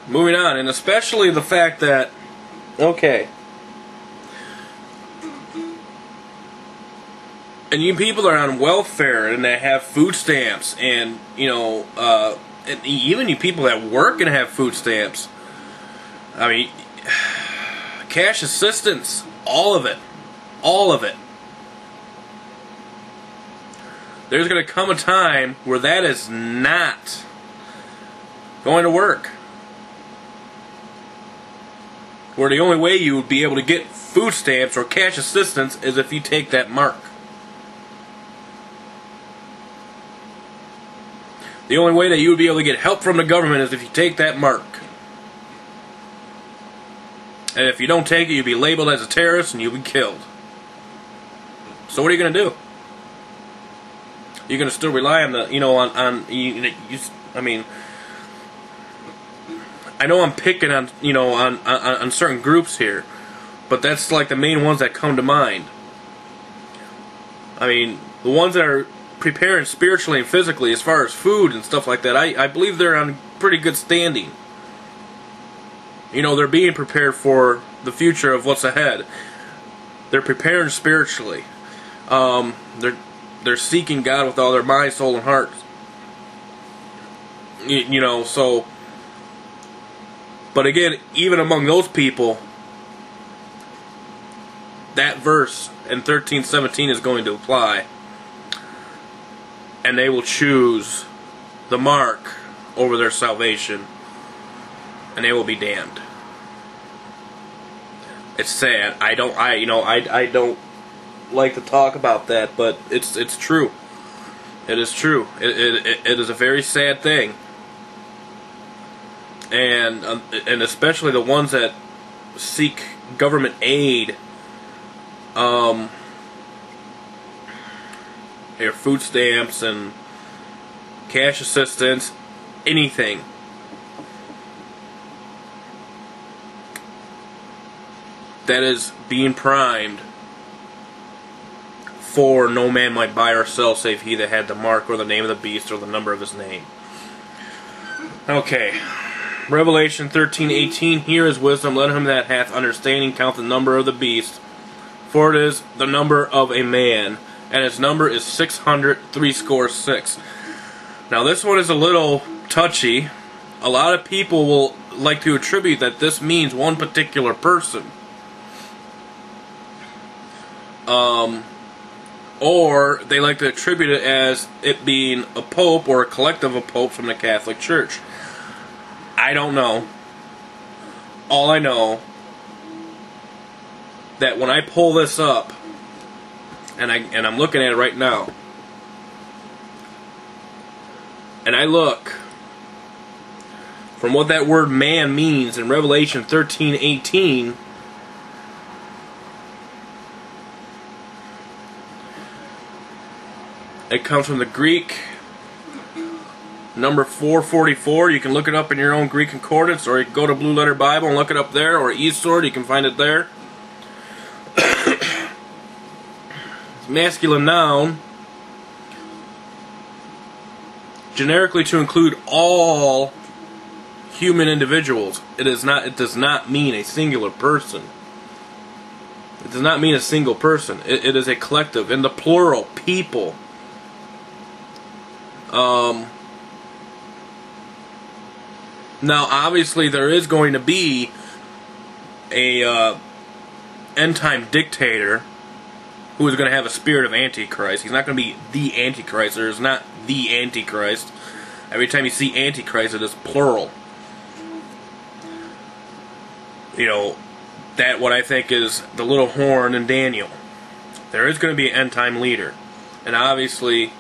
moving on, and especially the fact that, okay, and you people are on welfare and they have food stamps, and and even you people that work and have food stamps. I mean, cash assistance, all of it. There's going to come a time where that is not going to work. Where the only way you would be able to get food stamps or cash assistance is if you take that mark. The only way that you would be able to get help from the government is if you take that mark. And if you don't take it, you'll be labeled as a terrorist and you'll be killed. So what are you going to do? You're going to still rely on the, I mean, I know I'm picking on, on certain groups here, but that's like the main ones that come to mind. I mean, the ones that are preparing spiritually and physically as far as food and stuff like that, I believe they're on pretty good standing. They're being prepared for the future of what's ahead. They're preparing spiritually. They're seeking God with all their mind, soul, and heart. So... But again, even among those people, that verse in 13:17 is going to apply. And they will choose the mark over their salvation. And they will be damned. It's sad. I don't like to talk about that, but it's true. It is true. It is a very sad thing. And especially the ones that seek government aid, their food stamps and cash assistance, anything. That is being primed for no man might buy or sell save he that had the mark or the name of the beast or the number of his name. Okay. Revelation 13:18, here is wisdom, let him that hath understanding count the number of the beast, for it is the number of a man, and his number is 666. Now this one is a little touchy. A lot of people will like to attribute that this means one particular person. Or they like to attribute it as it being a pope or a collective of popes from the Catholic Church. I don't know. All I know that when I pull this up, and I'm looking at it right now, and I look from what that word man means in Revelation 13:18, it comes from the Greek number 444. You can look it up in your own Greek concordance, or you can go to Blue Letter Bible and look it up there, or eSword, you can find it there. It's masculine noun, generically to include all human individuals. It does not mean a singular person. It does not mean a single person. It is a collective, in the plural, people. Now, obviously, there is going to be a end-time dictator who is going to have a spirit of Antichrist. He's not going to be the Antichrist. There is not the Antichrist. Every time you see Antichrist, it is plural. That what I think is the little horn in Daniel. There is going to be an end-time leader. And obviously,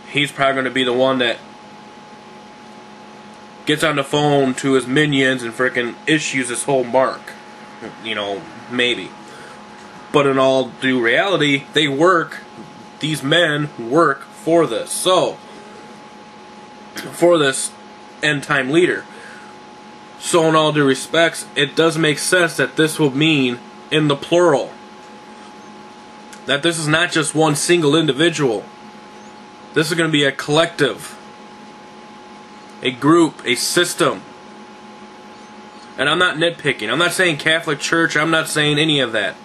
he's probably going to be the one that gets on the phone to his minions and frickin' issues this whole mark. Maybe. But in all due reality, these men work for this. So, for this end-time leader. So in all due respects, it does make sense that this will mean in the plural. That this is not just one single individual. This is going to be a collective, a group, a system. And I'm not nitpicking. I'm not saying Catholic Church. I'm not saying any of that.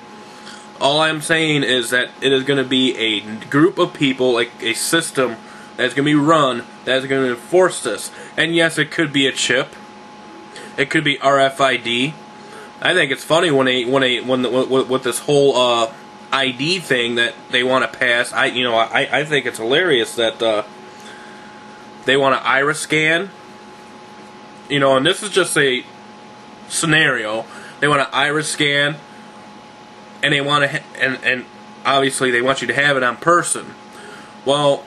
All I'm saying is that it is going to be a group of people, like a system that's going to be run, that's going to enforce this. And yes, it could be a chip. It could be RFID. I think it's funny with this whole ID thing that they want to pass. I think it's hilarious that they want to iris scan. And this is just a scenario. They want to iris scan, and they want to, and obviously they want you to have it on person. Well,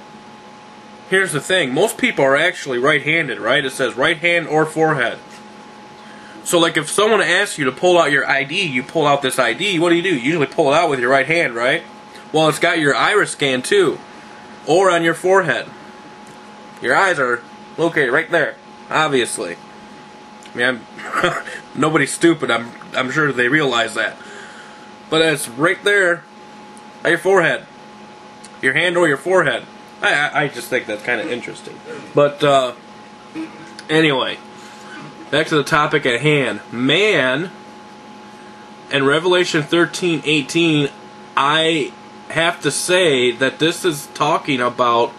here's the thing: most people are actually right-handed, right? It says right hand or forehead. So, like, if someone asks you to pull out your ID, you pull out this ID. What do? You usually pull it out with your right hand, right? Well, it's got your iris scan too, or on your forehead. Your eyes are located right there, obviously. I mean, nobody's stupid. I'm sure they realize that. But it's right there at your forehead. Your hand or your forehead. I just think that's kind of interesting. But, anyway, back to the topic at hand. Man, in Revelation 13:18, I have to say that this is talking about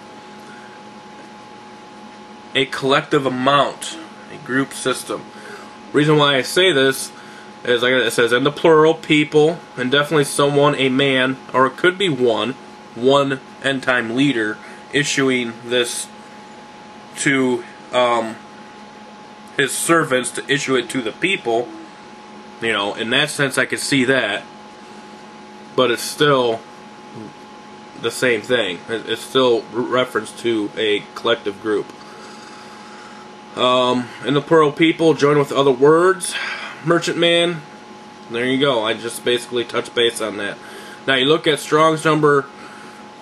a collective amount, a group system. Reason why I say this is, like it says, in the plural, people, and definitely someone, a man, or it could be one end-time leader, issuing this to his servants to issue it to the people. In that sense I could see that, but it's still the same thing. It's still reference to a collective group. In the plural, people, join with other words, merchantman. There you go. I just basically touched base on that. Now you look at Strong's number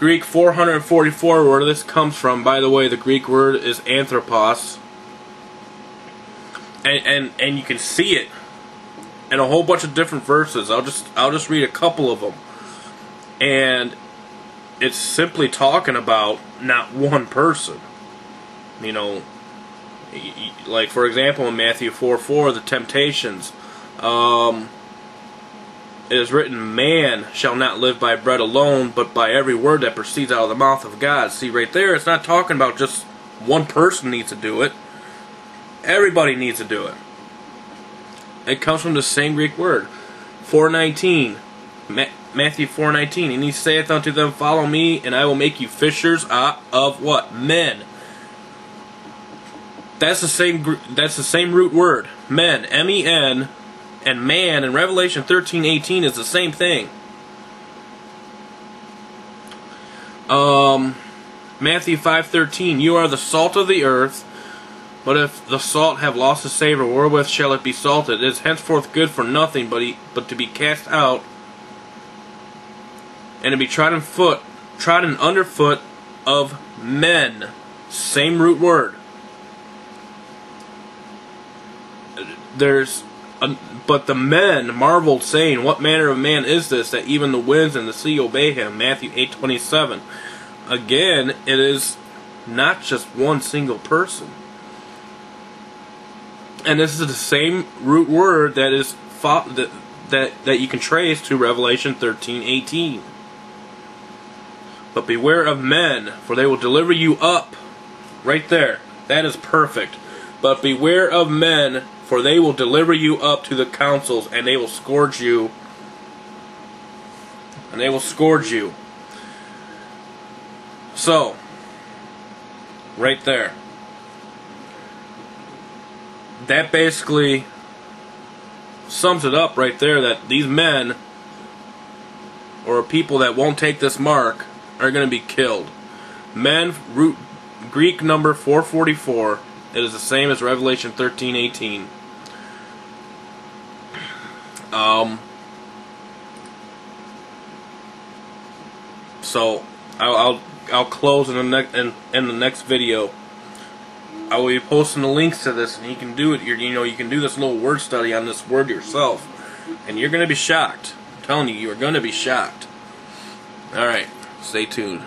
Greek 444, where this comes from. By the way, the Greek word is anthropos, and you can see it in a whole bunch of different verses. I'll just read a couple of them, and it's simply talking about not one person. Like, for example, in Matthew 4:4, the temptations, it is written, man shall not live by bread alone, but by every word that proceeds out of the mouth of God. See, right there, it's not talking about just one person needs to do it. Everybody needs to do it. It comes from the same Greek word. 4:19, Matthew 4:19, and he saith unto them, follow me, and I will make you fishers of what? Men. That's the same root word, men, M-E-N, and man in Revelation 13:18 is the same thing. Matthew 5:13, you are the salt of the earth, but if the salt have lost its savor, wherewith shall it be salted? It is henceforth good for nothing, but to be cast out, and to be trodden underfoot of men. Same root word. But the men marveled, saying, what manner of man is this, that even the winds and the sea obey him? Matthew 8:27. Again, it is not just one single person. And this is the same root word that is that you can trace to Revelation 13:18. But beware of men, for they will deliver you up. Right there. That is perfect. But beware of men, for they will deliver you up to the councils, and they will scourge you. And they will scourge you. So, right there. That basically sums it up right there, that these men, or people that won't take this mark, are going to be killed. Men, root Greek number 444. It is the same as Revelation 13:18. So I'll close in the next video. I will be posting the links to this, and you can do it. You can do this little word study on this word yourself, and you're going to be shocked. I'm telling you, you are going to be shocked. All right, stay tuned.